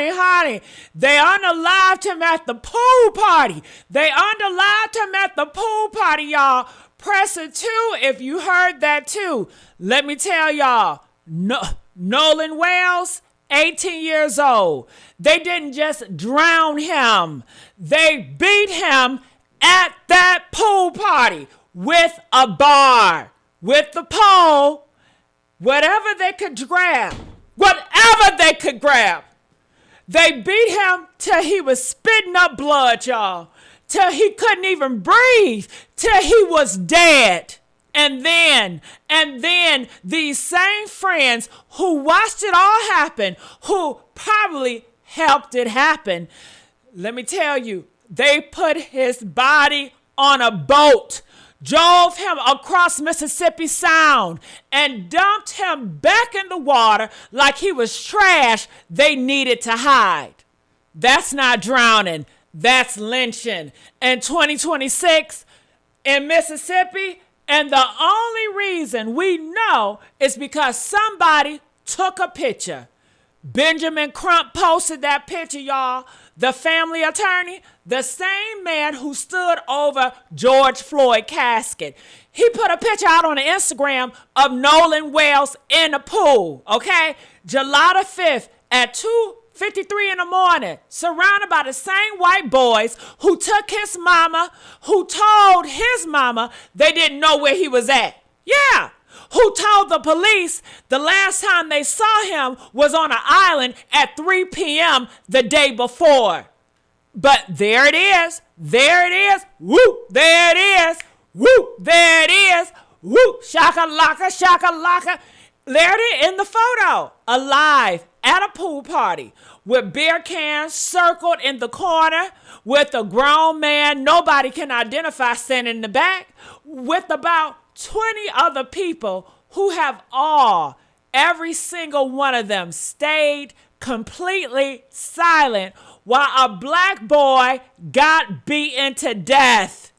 honey. They unalived him at the pool party. They unalived him at the pool party, y'all. Press it too if you heard that too. Let me tell y'all, Nolan Wells, 18 years old. They didn't just drown him. They beat him at that pool party with a bar, with the pole, whatever they could grab. Whatever they could grab. They beat him till he was spitting up blood, y'all. Till he couldn't even breathe. Till he was dead. And then these same friends who watched it all happen, who probably helped it happen, let me tell you, they put his body on a boat, drove him across Mississippi Sound, and dumped him back in the water like he was trash they needed to hide. That's not drowning. That's lynching. In 2026, in Mississippi, and the only reason we know is because somebody took a picture. Benjamin Crump posted that picture, y'all. The family attorney, the same man who stood over George Floyd casket. He put a picture out on the Instagram of Nolan Wells in the pool, okay? July the 5th at 2:53 in the morning, surrounded by the same white boys who took his mama, who told his mama they didn't know where he was at. Yeah. Who told the police the last time they saw him was on an island at 3 p.m. the day before. But there it is. There it is. Whoop. There it is. Whoop. There it is. Whoop. Shaka-laka, shaka-laka. There it is in the photo. Alive at a pool party with beer cans circled in the corner with a grown man nobody can identify standing in the back with about 20 other people who have every single one of them stayed completely silent while a black boy got beaten to death.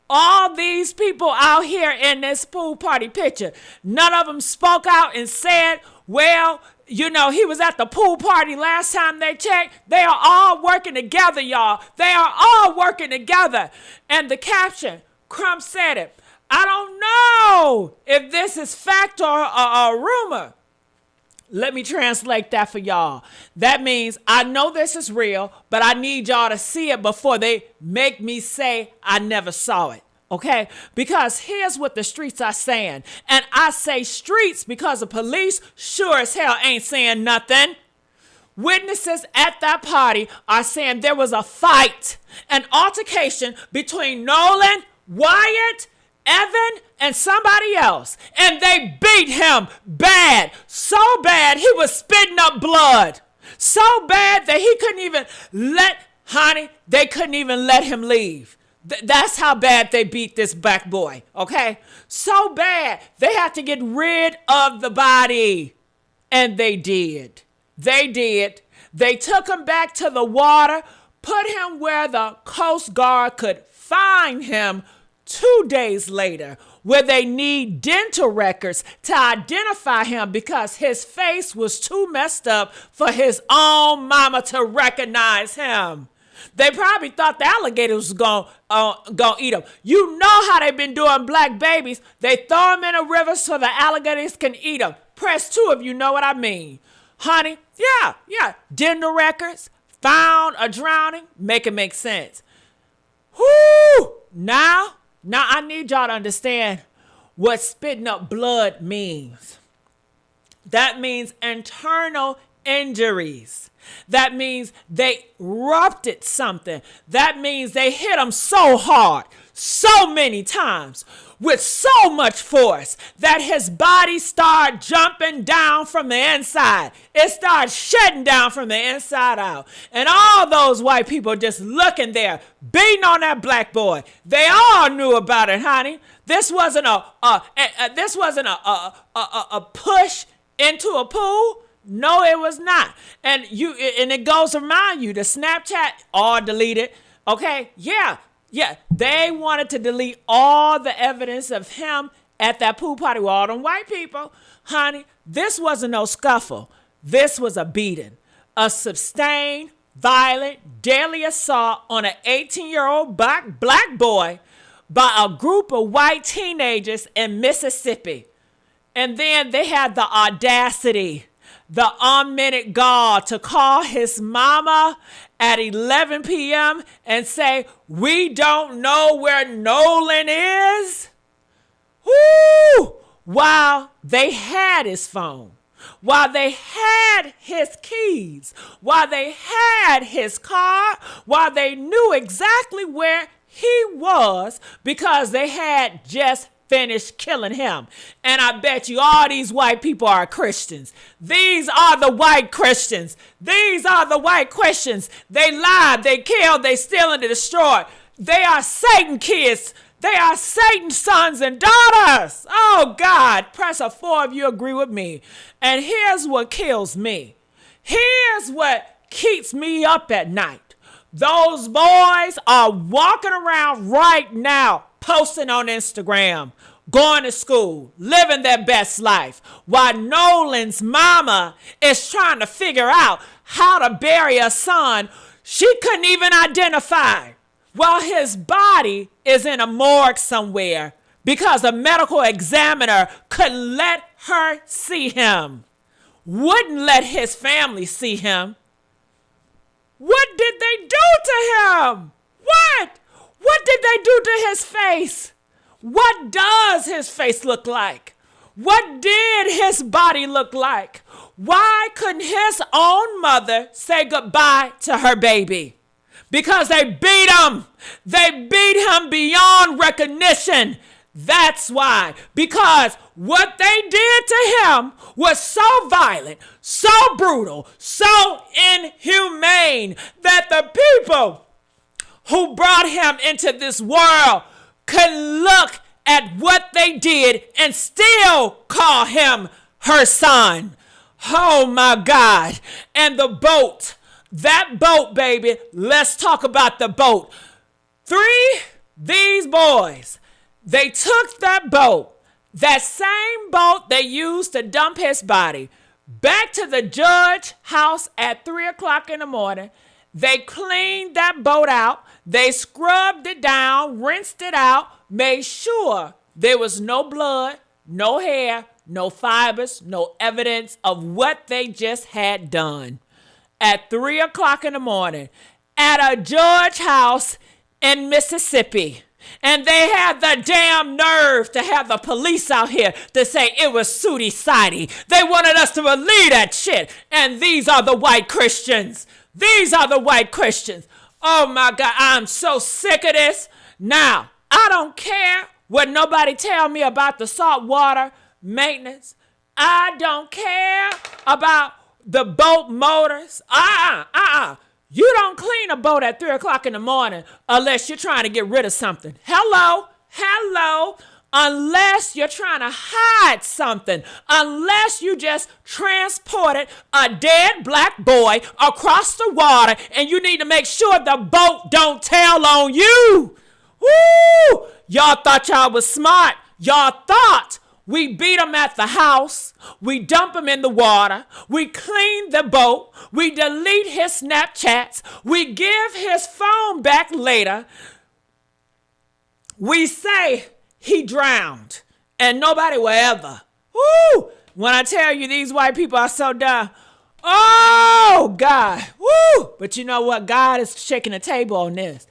All these people out here in this pool party picture, none of them spoke out and said, well, you know, he was at the pool party last time they checked. They are all working together, y'all. They are all working together. And the caption, Crump said it. I don't know if this is fact or a rumor. Let me translate that for y'all. That means I know this is real, but I need y'all to see it before they make me say I never saw it. Okay? Because here's what the streets are saying. And I say streets because the police sure as hell ain't saying nothing. Witnesses at that party are saying there was a fight, an altercation between Nolan, Wyatt, Evan, and somebody else. And they beat him bad. So bad he was spitting up blood. So bad that he couldn't even they couldn't even let him leave. That's how bad they beat this black boy, okay? So bad they had to get rid of the body. And they did. They did. They took him back to the water, put him where the Coast Guard could find him 2 days later, where they need dental records to identify him because his face was too messed up for his own mama to recognize him. They probably thought the alligators was gonna eat him. You know how they've been doing black babies. They throw them in a river so the alligators can eat them. Press 2 if you know what I mean. Honey, yeah. Dental records, found a drowning, make it make sense. Whoo! Now I need y'all to understand what spitting up blood means. That means internal injuries. That means they ruptured something. That means they hit him so hard, so many times, with so much force that his body started jumping down from the inside. It started shutting down from the inside out. And all those white people just looking there, beating on that black boy. They all knew about it, honey. This wasn't a push into a pool. No, it was not. And it goes to remind you, the Snapchat all deleted. Okay, yeah. They wanted to delete all the evidence of him at that pool party with all them white people. Honey, this wasn't no scuffle. This was a beating. a sustained, violent, deadly assault on an 18-year-old black boy by a group of white teenagers in Mississippi. And then they had the audacity, the unmerited gall to call his mama at 11 p.m. and say, "We don't know where Nolan is." Woo! While they had his phone, while they had his keys, while they had his car, while they knew exactly where he was because they had just finished killing him. And I bet you all these white people are Christians. These are the white Christians. These are the white Christians. They lied, they killed, they steal, and they destroyed. They are Satan kids. They are Satan's sons and daughters. Oh, God, press a 4 if you agree with me. And here's what kills me. Here's what keeps me up at night. Those boys are walking around right now, posting on Instagram, going to school, living their best life, while Nolan's mama is trying to figure out how to bury a son she couldn't even identify, while his body is in a morgue somewhere because a medical examiner couldn't let her see him, wouldn't let his family see him. What did they do to him? What? What did they do to his face? What does his face look like? What did his body look like? Why couldn't his own mother say goodbye to her baby? Because they beat him. They beat him beyond recognition. That's why. Because what they did to him was so violent, so brutal, so inhumane that the people who brought him into this world could look at what they did and still call him her son. Oh my God. And the boat, that boat, baby, let's talk about the boat. These boys, they took that boat, that same boat they used to dump his body, back to the judge's house at 3 o'clock in the morning. They cleaned that boat out. They scrubbed it down, rinsed it out, made sure there was no blood, no hair, no fibers, no evidence of what they just had done. At 3 o'clock in the morning, at a judge's house in Mississippi. And they had the damn nerve to have the police out here to say it was Sooty Sidey. They wanted us to believe that shit. And these are the white Christians. These are the white Christians. Oh my God, I'm so sick of this. Now, I don't care what nobody tell me about the saltwater maintenance. I don't care about the boat motors. You don't clean a boat at 3 o'clock in the morning unless you're trying to get rid of something. Hello. Unless you're trying to hide something. Unless you just transported a dead black boy across the water and you need to make sure the boat don't tail on you. Woo! Y'all thought y'all was smart. Y'all thought we beat him at the house. We dump him in the water. We clean the boat. We delete his Snapchats. We give his phone back later. We say he drowned and nobody will ever. Woo! When I tell you these white people are so dumb. Oh, God. Woo! But you know what? God is shaking the table on this.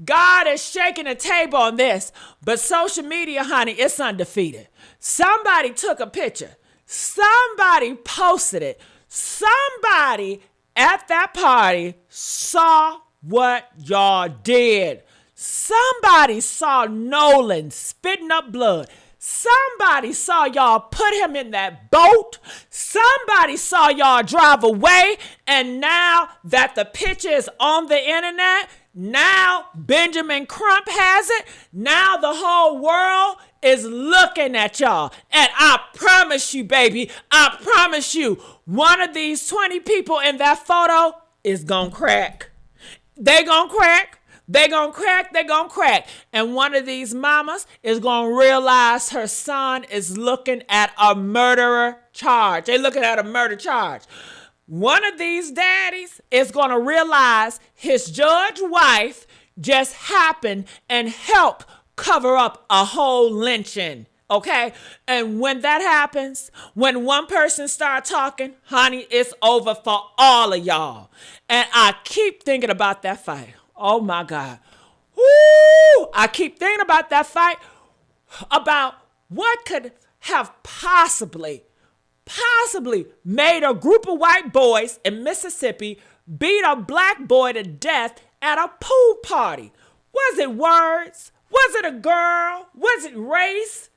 God is shaking the table on this. But social media, honey, it's undefeated. Somebody took a picture. Somebody posted it. Somebody at that party saw what y'all did. Somebody saw Nolan spitting up blood. Somebody saw y'all put him in that boat. Somebody saw y'all drive away. And now that the picture is on the internet, now Benjamin Crump has it. Now the whole world is looking at y'all. And I promise you, baby, I promise you, one of these 20 people in that photo is gonna crack. They gonna crack. They gonna crack. They gonna crack. And one of these mamas is gonna realize her son is looking at a murderer charge. They looking at a murder charge. One of these daddies is going to realize his judge wife just happened and helped cover up a whole lynching. Okay? And when that happens, when one person starts talking, honey, it's over for all of y'all. And I keep thinking about that fight. Oh my God. Woo! I keep thinking about that fight, about what could have possibly made a group of white boys in Mississippi beat a black boy to death at a pool party. Was it words? Was it a girl? Was it race?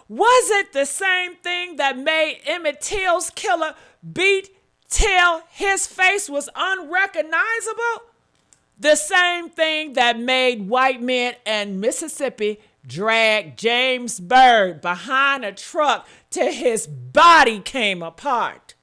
Was it the same thing that made Emmett Till's killer beat till his face was unrecognizable? The same thing that made white men in Mississippi drag James Byrd behind a truck till his body came apart.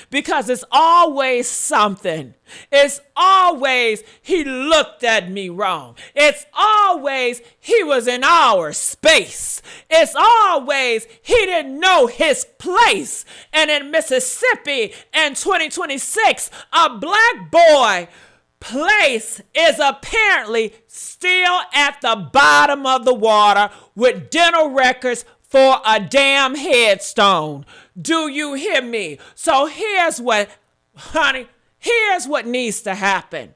Because it's always something. It's always he looked at me wrong. It's always he was in our space. It's always he didn't know his place. And in Mississippi in 2026, a black boy place is apparently still at the bottom of the water with dental records for a damn headstone. Do you hear me? So here's what needs to happen.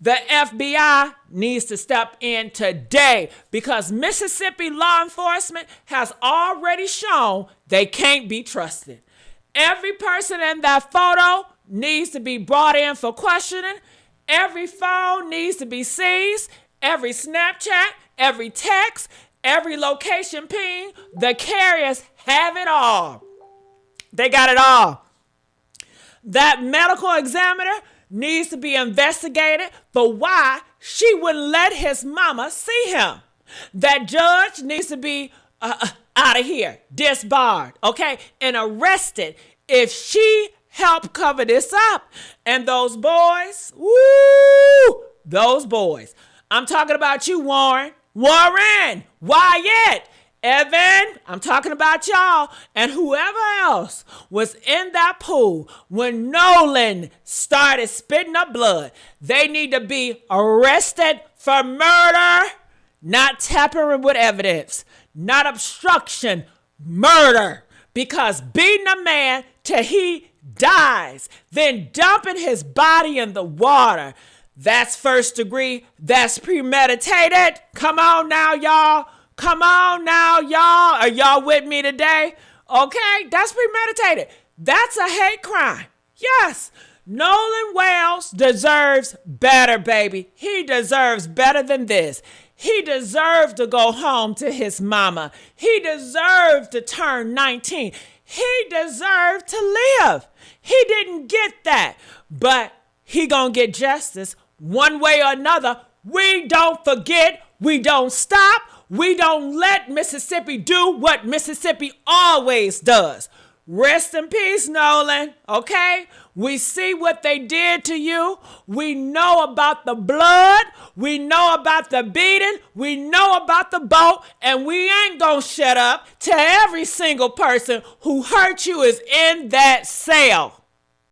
The FBI needs to step in today because Mississippi law enforcement has already shown they can't be trusted. Every person in that photo needs to be brought in for questioning. Every phone needs to be seized. Every Snapchat, every text, every location ping. The carriers have it all. They got it all. That medical examiner needs to be investigated for why she wouldn't let his mama see him. That judge needs to be out of here, disbarred, okay, and arrested if she helped cover this up. And those boys, woo, those boys. I'm talking about you, Warren, Wyatt, Evan, I'm talking about y'all and whoever else was in that pool when Nolan started spitting up blood. They need to be arrested for murder, not tampering with evidence, not obstruction, murder. Because beating a man till he dies, then dumping his body in the water, that's first degree, that's premeditated. Come on now, y'all. Come on now, y'all. Are y'all with me today? Okay, that's premeditated. That's a hate crime. Yes, Nolan Wells deserves better, baby. He deserves better than this. He deserved to go home to his mama. He deserved to turn 19. He deserved to live. He didn't get that, but he gonna get justice one way or another. We don't forget. We don't stop. We don't let Mississippi do what Mississippi always does. Rest in peace, Nolan, okay? We see what they did to you. We know about the blood. We know about the beating. We know about the boat. And we ain't gonna shut up till every single person who hurt you is in that cell.